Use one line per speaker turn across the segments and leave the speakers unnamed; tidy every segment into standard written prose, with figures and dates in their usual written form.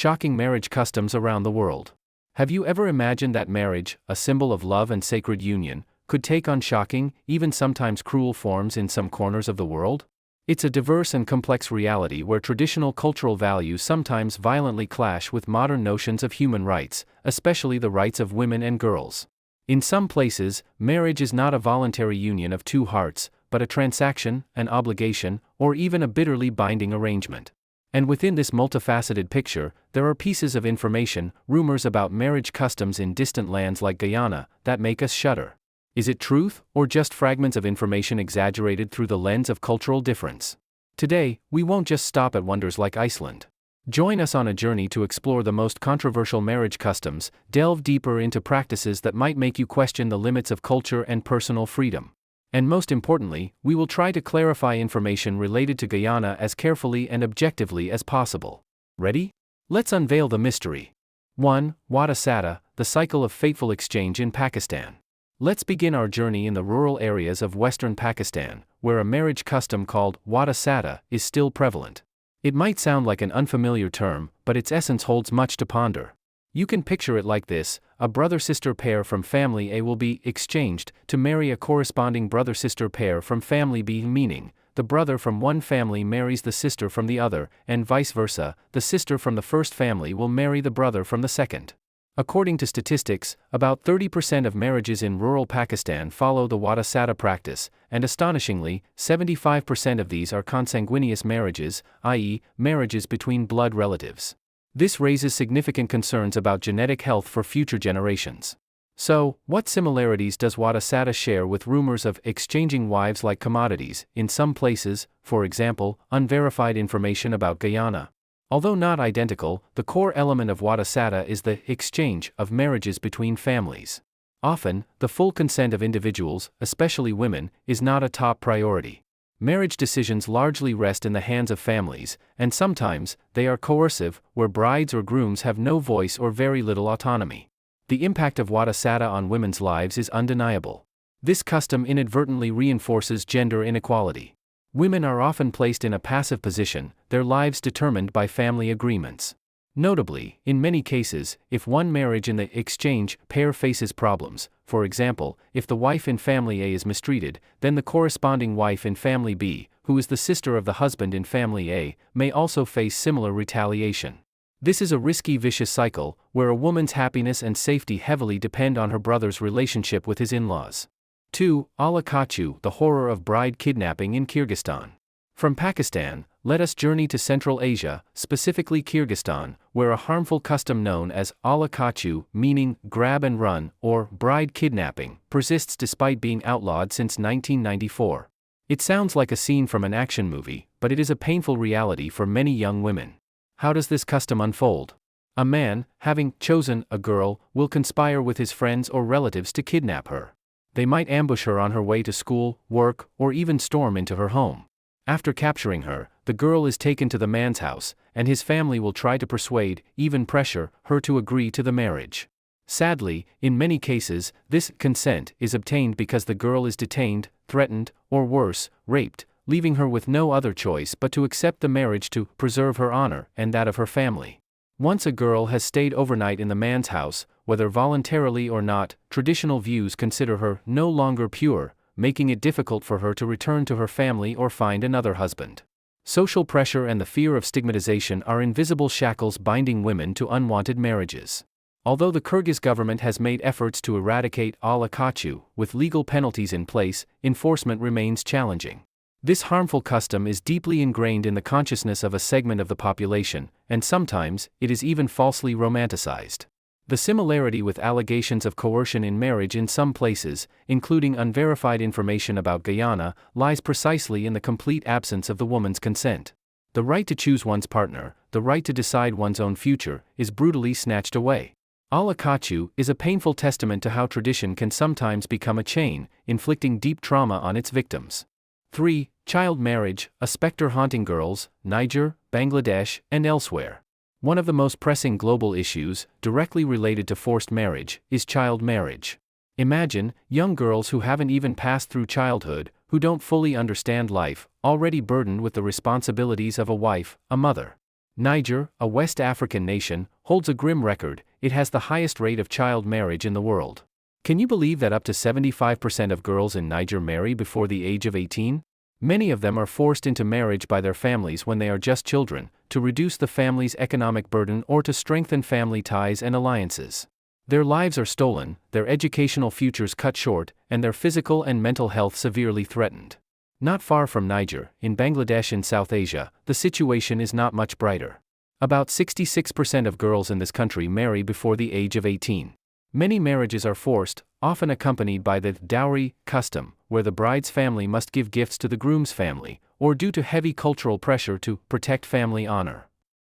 shocking marriage customs around the world. Have you ever imagined that marriage, a symbol of love and sacred union, could take on shocking, even sometimes cruel forms in some corners of the world? It's a diverse and complex reality where traditional cultural values sometimes violently clash with modern notions of human rights, especially the rights of women and girls. In some places, marriage is not a voluntary union of two hearts, but a transaction, an obligation, or even a bitterly binding arrangement. And within this multifaceted picture, there are pieces of information, rumors about marriage customs in distant lands like Guyana, that make us shudder. Is it truth, or just fragments of information exaggerated through the lens of cultural difference? Today, we won't just stop at wonders like Iceland. Join us on a journey to explore the most controversial marriage customs, delve deeper into practices that might make you question the limits of culture and personal freedom. And most importantly, we will try to clarify information related to Guyana as carefully and objectively as possible. Ready? Let's unveil the mystery. 1. Wada Sada, the cycle of fateful exchange in Pakistan. Let's begin our journey in the rural areas of western Pakistan, where a marriage custom called Wada Sada is still prevalent. It might sound like an unfamiliar term, but its essence holds much to ponder. You can picture it like this: a brother-sister pair from family A will be exchanged to marry a corresponding brother-sister pair from family B, meaning the brother from one family marries the sister from the other, and vice versa, the sister from the first family will marry the brother from the second. According to statistics, about 30% of marriages in rural Pakistan follow the Wada Sada practice, and astonishingly, 75% of these are consanguineous marriages, i.e., marriages between blood relatives. This raises significant concerns about genetic health for future generations. So, what similarities does Wada Sada share with rumors of exchanging wives like commodities, in some places, for example, unverified information about Guyana? Although not identical, the core element of Wada Sada is the exchange of marriages between families. Often, the full consent of individuals, especially women, is not a top priority. Marriage decisions largely rest in the hands of families, and sometimes, they are coercive, where brides or grooms have no voice or very little autonomy. The impact of Wada Sada on women's lives is undeniable. This custom inadvertently reinforces gender inequality. Women are often placed in a passive position, their lives determined by family agreements. Notably, in many cases, if one marriage in the exchange pair faces problems, for example, if the wife in family A is mistreated, then the corresponding wife in family B, who is the sister of the husband in family A, may also face similar retaliation. This is a risky, vicious cycle, where a woman's happiness and safety heavily depend on her brother's relationship with his in-laws. 2. Ala Kachu, the horror of bride kidnapping in Kyrgyzstan. From Pakistan, let us journey to Central Asia, specifically Kyrgyzstan, where a harmful custom known as Ala Kachu, meaning grab and run, or bride kidnapping, persists despite being outlawed since 1994. It sounds like a scene from an action movie, but it is a painful reality for many young women. How does this custom unfold? A man, having chosen a girl, will conspire with his friends or relatives to kidnap her. They might ambush her on her way to school, work, or even storm into her home. After capturing her, the girl is taken to the man's house, and his family will try to persuade, even pressure, her to agree to the marriage. Sadly, in many cases, this consent is obtained because the girl is detained, threatened, or worse, raped, leaving her with no other choice but to accept the marriage to preserve her honor and that of her family. Once a girl has stayed overnight in the man's house, whether voluntarily or not, traditional views consider her no longer pure, making it difficult for her to return to her family or find another husband. Social pressure and the fear of stigmatization are invisible shackles binding women to unwanted marriages. Although the Kyrgyz government has made efforts to eradicate Ala Kachu, with legal penalties in place, enforcement remains challenging. This harmful custom is deeply ingrained in the consciousness of a segment of the population, and sometimes, it is even falsely romanticized. The similarity with allegations of coercion in marriage in some places, including unverified information about Guyana, lies precisely in the complete absence of the woman's consent. The right to choose one's partner, the right to decide one's own future, is brutally snatched away. Ala Kachu is a painful testament to how tradition can sometimes become a chain, inflicting deep trauma on its victims. 3. Child marriage, a specter haunting girls, Niger, Bangladesh, and elsewhere. One of the most pressing global issues, directly related to forced marriage, is child marriage. Imagine, young girls who haven't even passed through childhood, who don't fully understand life, already burdened with the responsibilities of a wife, a mother. Niger, a West African nation, holds a grim record. It has the highest rate of child marriage in the world. Can you believe that up to 75% of girls in Niger marry before the age of 18? Many of them are forced into marriage by their families when they are just children, to reduce the family's economic burden or to strengthen family ties and alliances. Their lives are stolen, their educational futures cut short, and their physical and mental health severely threatened. Not far from Niger, in Bangladesh in South Asia, the situation is not much brighter. About 66% of girls in this country marry before the age of 18. Many marriages are forced, often accompanied by the dowry custom, where the bride's family must give gifts to the groom's family, or due to heavy cultural pressure to protect family honor.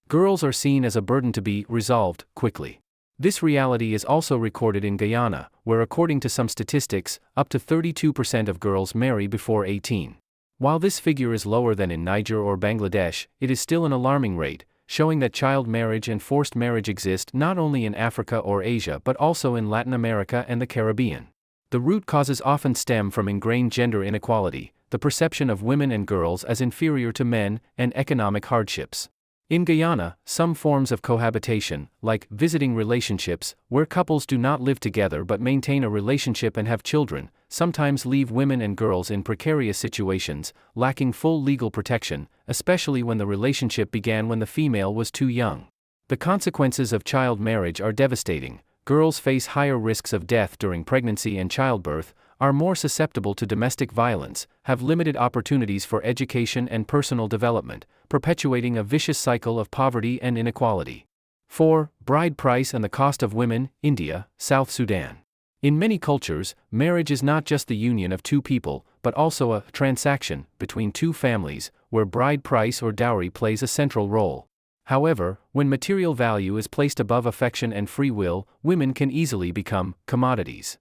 Girls are seen as a burden to be resolved quickly. This reality is also recorded in Guyana, where according to some statistics, up to 32% of girls marry before 18. While this figure is lower than in Niger or Bangladesh, it is still an alarming rate, showing that child marriage and forced marriage exist not only in Africa or Asia but also in Latin America and the Caribbean. The root causes often stem from ingrained gender inequality, the perception of women and girls as inferior to men, and economic hardships. In Guyana, some forms of cohabitation, like visiting relationships, where couples do not live together but maintain a relationship and have children, sometimes leave women and girls in precarious situations, lacking full legal protection, especially when the relationship began when the female was too young. The consequences of child marriage are devastating. Girls face higher risks of death during pregnancy and childbirth, are more susceptible to domestic violence, have limited opportunities for education and personal development, perpetuating a vicious cycle of poverty and inequality. 4. Bride price and the cost of women, India, South Sudan. In many cultures, marriage is not just the union of two people, but also a transaction between two families, where bride price or dowry plays a central role. However, when material value is placed above affection and free will, women can easily become commodities.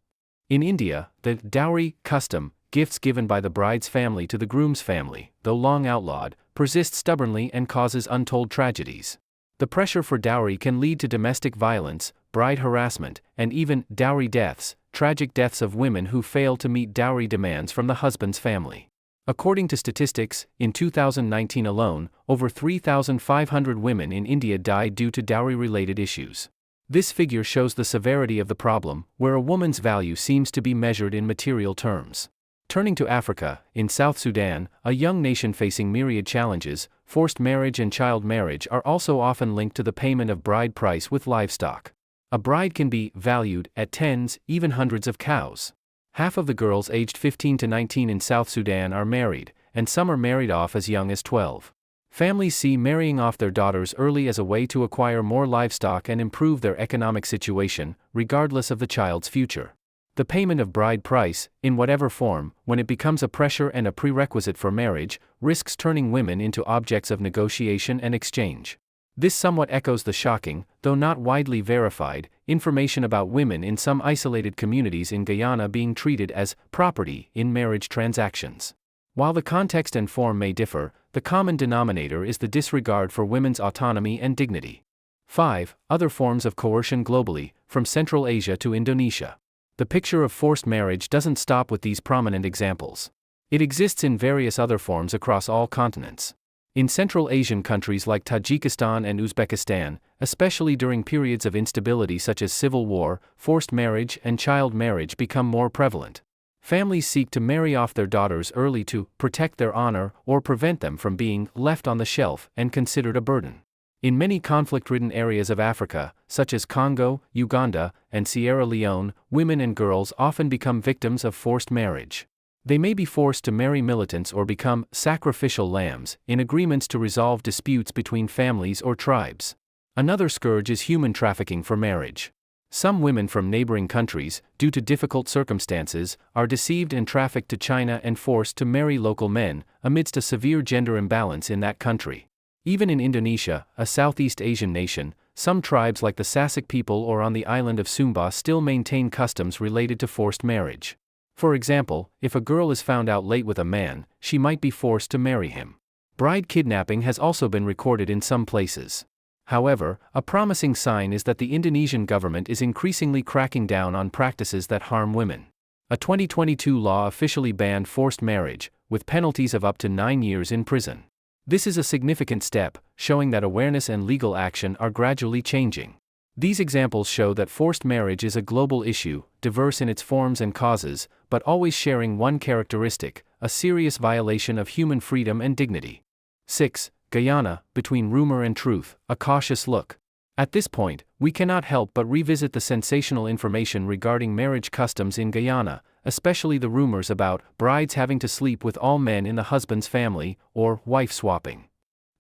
In India, the dowry custom, gifts given by the bride's family to the groom's family, though long outlawed, persists stubbornly and causes untold tragedies. The pressure for dowry can lead to domestic violence, bride harassment, and even dowry deaths, tragic deaths of women who fail to meet dowry demands from the husband's family. According to statistics, in 2019 alone, over 3,500 women in India died due to dowry-related issues. This figure shows the severity of the problem, where a woman's value seems to be measured in material terms. Turning to Africa, in South Sudan, a young nation facing myriad challenges, forced marriage and child marriage are also often linked to the payment of bride price with livestock. A bride can be valued at tens, even hundreds of cows. Half of the girls aged 15 to 19 in South Sudan are married, and some are married off as young as 12. Families see marrying off their daughters early as a way to acquire more livestock and improve their economic situation, regardless of the child's future. The payment of bride price, in whatever form, when it becomes a pressure and a prerequisite for marriage, risks turning women into objects of negotiation and exchange. This somewhat echoes the shocking, though not widely verified, information about women in some isolated communities in Guyana being treated as property in marriage transactions. While the context and form may differ, the common denominator is the disregard for women's autonomy and dignity. 5. Other forms of coercion globally, from Central Asia to Indonesia. The picture of forced marriage doesn't stop with these prominent examples. It exists in various other forms across all continents. In Central Asian countries like Tajikistan and Uzbekistan, especially during periods of instability such as civil war, forced marriage and child marriage become more prevalent. Families seek to marry off their daughters early to protect their honor or prevent them from being left on the shelf and considered a burden. In many conflict-ridden areas of Africa, such as Congo, Uganda, and Sierra Leone, women and girls often become victims of forced marriage. They may be forced to marry militants or become sacrificial lambs, in agreements to resolve disputes between families or tribes. Another scourge is human trafficking for marriage. Some women from neighboring countries, due to difficult circumstances, are deceived and trafficked to China and forced to marry local men, amidst a severe gender imbalance in that country. Even in Indonesia, a Southeast Asian nation, some tribes like the Sasak people or on the island of Sumba still maintain customs related to forced marriage. For example, if a girl is found out late with a man, she might be forced to marry him. Bride kidnapping has also been recorded in some places. However, a promising sign is that the Indonesian government is increasingly cracking down on practices that harm women. A 2022 law officially banned forced marriage, with penalties of up to 9 years in prison. This is a significant step, showing that awareness and legal action are gradually changing. These examples show that forced marriage is a global issue, diverse in its forms and causes, but always sharing one characteristic: a serious violation of human freedom and dignity. 6. Guyana, between rumor and truth, a cautious look. At this point, we cannot help but revisit the sensational information regarding marriage customs in Guyana, especially the rumors about brides having to sleep with all men in the husband's family, or wife swapping.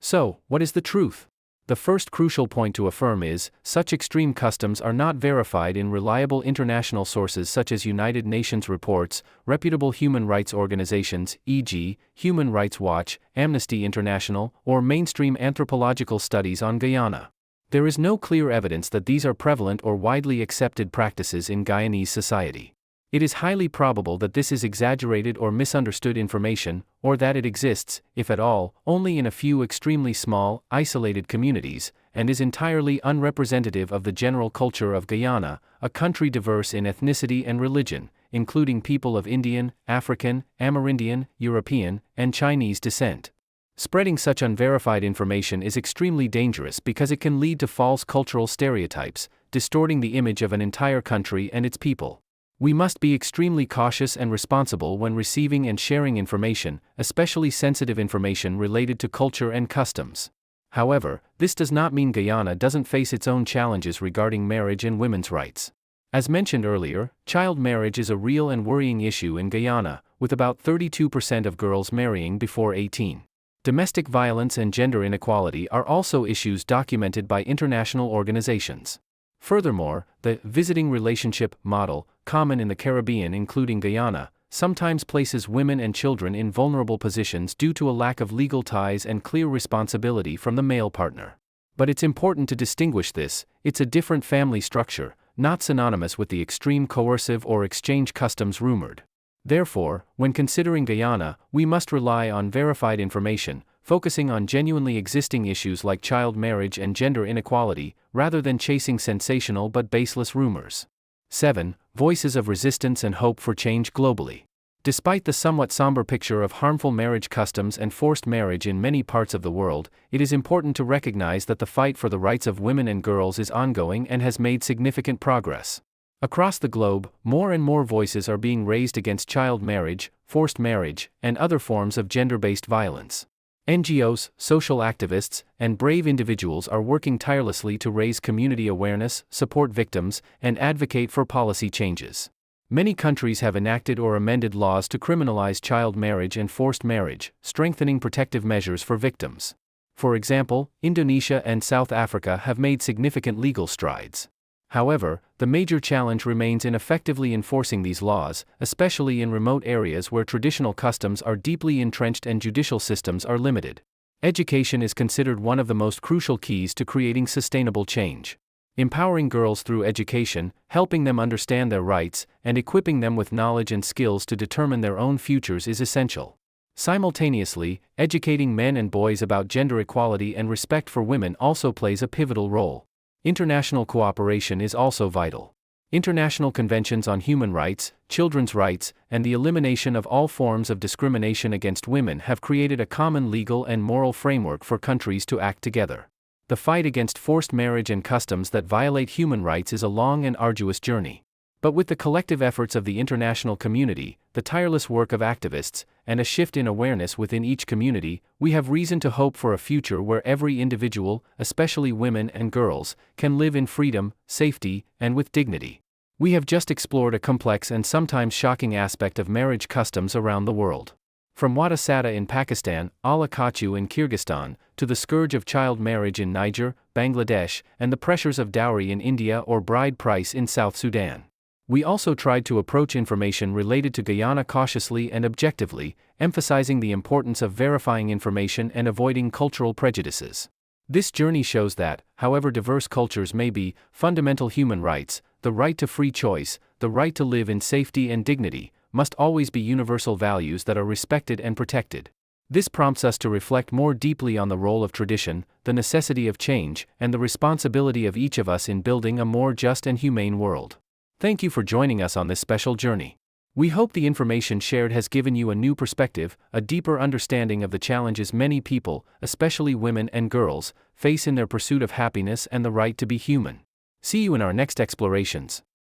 So, what is the truth? The first crucial point to affirm is, such extreme customs are not verified in reliable international sources such as United Nations reports, reputable human rights organizations, e.g., Human Rights Watch, Amnesty International, or mainstream anthropological studies on Guyana. There is no clear evidence that these are prevalent or widely accepted practices in Guyanese society. It is highly probable that this is exaggerated or misunderstood information, or that it exists, if at all, only in a few extremely small, isolated communities, and is entirely unrepresentative of the general culture of Guyana, a country diverse in ethnicity and religion, including people of Indian, African, Amerindian, European, and Chinese descent. Spreading such unverified information is extremely dangerous because it can lead to false cultural stereotypes, distorting the image of an entire country and its people. We must be extremely cautious and responsible when receiving and sharing information, especially sensitive information related to culture and customs. However, this does not mean Guyana doesn't face its own challenges regarding marriage and women's rights. As mentioned earlier, child marriage is a real and worrying issue in Guyana, with about 32% of girls marrying before 18. Domestic violence and gender inequality are also issues documented by international organizations. Furthermore, the visiting relationship model, common in the Caribbean including Guyana, sometimes places women and children in vulnerable positions due to a lack of legal ties and clear responsibility from the male partner. But it's important to distinguish this: it's a different family structure, not synonymous with the extreme coercive or exchange customs rumored. Therefore, when considering Guyana, we must rely on verified information, focusing on genuinely existing issues like child marriage and gender inequality, rather than chasing sensational but baseless rumors. 7. Voices of resistance and hope for change globally. Despite the somewhat somber picture of harmful marriage customs and forced marriage in many parts of the world, it is important to recognize that the fight for the rights of women and girls is ongoing and has made significant progress. Across the globe, more and more voices are being raised against child marriage, forced marriage, and other forms of gender-based violence. NGOs, social activists, and brave individuals are working tirelessly to raise community awareness, support victims, and advocate for policy changes. Many countries have enacted or amended laws to criminalize child marriage and forced marriage, strengthening protective measures for victims. For example, Indonesia and South Africa have made significant legal strides. However, the major challenge remains in effectively enforcing these laws, especially in remote areas where traditional customs are deeply entrenched and judicial systems are limited. Education is considered one of the most crucial keys to creating sustainable change. Empowering girls through education, helping them understand their rights, and equipping them with knowledge and skills to determine their own futures is essential. Simultaneously, educating men and boys about gender equality and respect for women also plays a pivotal role. International cooperation is also vital. International conventions on human rights, children's rights, and the elimination of all forms of discrimination against women have created a common legal and moral framework for countries to act together. The fight against forced marriage and customs that violate human rights is a long and arduous journey. But with the collective efforts of the international community, the tireless work of activists, and a shift in awareness within each community, we have reason to hope for a future where every individual, especially women and girls, can live in freedom, safety, and with dignity. We have just explored a complex and sometimes shocking aspect of marriage customs around the world. From wada sada in Pakistan, ala kachu in Kyrgyzstan, to the scourge of child marriage in Niger, Bangladesh, and the pressures of dowry in India or bride price in South Sudan. We also tried to approach information related to Guyana cautiously and objectively, emphasizing the importance of verifying information and avoiding cultural prejudices. This journey shows that, however diverse cultures may be, fundamental human rights, the right to free choice, the right to live in safety and dignity, must always be universal values that are respected and protected. This prompts us to reflect more deeply on the role of tradition, the necessity of change, and the responsibility of each of us in building a more just and humane world. Thank you for joining us on this special journey. We hope the information shared has given you a new perspective, a deeper understanding of the challenges many people, especially women and girls, face in their pursuit of happiness and the right to be human. See you in our next explorations.